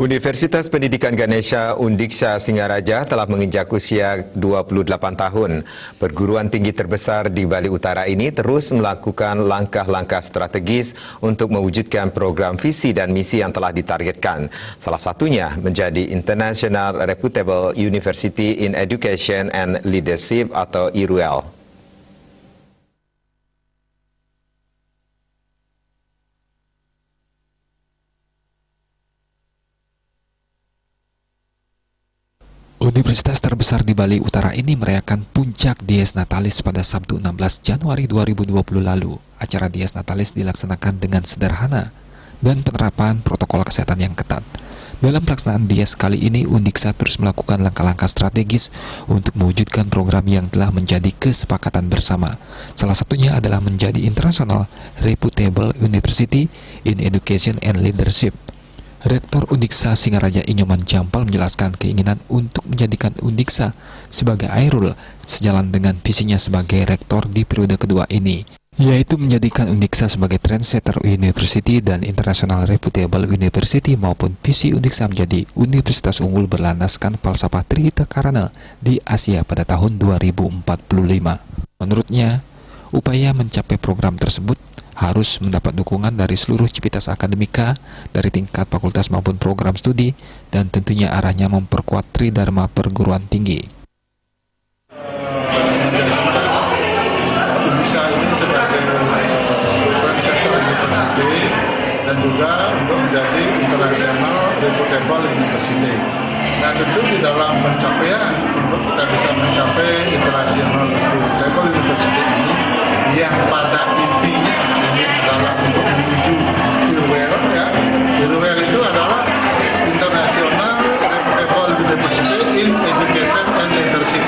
Universitas Pendidikan Ganesha Undiksha Singaraja telah menginjak usia 28 tahun. Perguruan tinggi terbesar di Bali Utara ini terus melakukan langkah-langkah strategis untuk mewujudkan program visi dan misi yang telah ditargetkan. Salah satunya menjadi International Reputable University in Education and Leadership atau IRUL. Universitas terbesar di Bali Utara ini merayakan puncak Dies Natalis pada Sabtu 16 Januari 2020 lalu. Acara Dies Natalis dilaksanakan dengan sederhana dan penerapan protokol kesehatan yang ketat. Dalam pelaksanaan Dies kali ini, Undiksha terus melakukan langkah-langkah strategis untuk mewujudkan program yang telah menjadi kesepakatan bersama. Salah satunya adalah menjadi International Reputable University in Education and Leadership. Rektor Undiksha Singaraja Inyoman Jampal menjelaskan keinginan untuk menjadikan Undiksha sebagai IRUL sejalan dengan visinya sebagai rektor di periode kedua ini, yaitu menjadikan Undiksha sebagai trendsetter university dan international reputable university maupun visi Undiksha menjadi universitas unggul berlandaskan falsafah Trihita Karana di Asia pada tahun 2045. Menurutnya, upaya mencapai program tersebut harus mendapat dukungan dari seluruh civitas akademika, dari tingkat fakultas maupun program studi, dan tentunya arahnya memperkuat Tridharma perguruan tinggi. Bisa ini sebagai trendsetter university dan juga untuk menjadi international reputable university. Nah, tentu di dalam pencapaian untuk kita bisa mencapai international reputable university ini, yang pada intinya ini dalam untuk menuju IRUL, ya. IRUL itu adalah International Reputable University in Education and Leadership.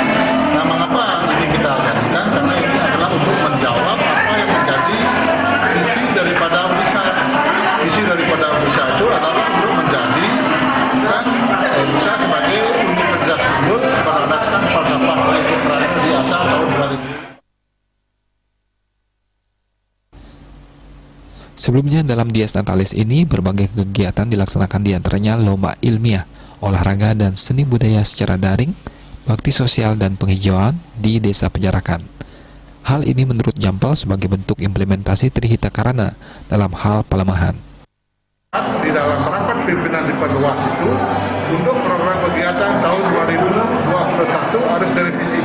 Nah, mengapa ini kita jadikan? Karena ini adalah untuk menjawab apa yang menjadi visi daripada Undiksha. Visi daripada Undiksha itu adalah untuk menjadi Undiksha sebagai universitas unggul berlandaskan falsafah Trihita di Asia tahun 2000. Sebelumnya dalam Dies Natalis ini berbagai kegiatan dilaksanakan, diantaranya lomba ilmiah, olahraga dan seni budaya secara daring, bakti sosial dan penghijauan di Desa Penjarakan. Hal ini menurut Jampal sebagai bentuk implementasi Trihita Karana dalam hal pelemahan. Di dalam rapat pimpinan diperluas itu, untuk program kegiatan tahun 2021 harus direvisi.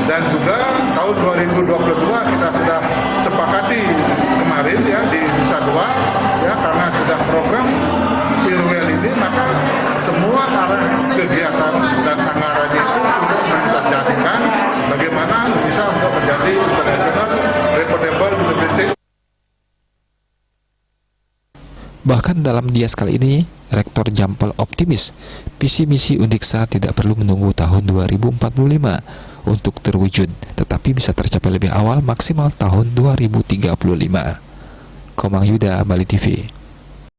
Dan juga tahun 2022 kita sudah sepakati kemarin ya di Nusa Dua ya, karena sudah program IRUL ini, maka semua arah kegiatan dan anggaran itu untuk kita jadikan bagaimana bisa untuk menjadi international reputable university. Bahkan dalam Dies kali ini, Rektor Jampal optimis visi misi Undiksha tidak perlu menunggu tahun 2045 untuk terwujud, tetapi bisa tercapai lebih awal maksimal tahun 2035. Komang Yuda, Bali TV.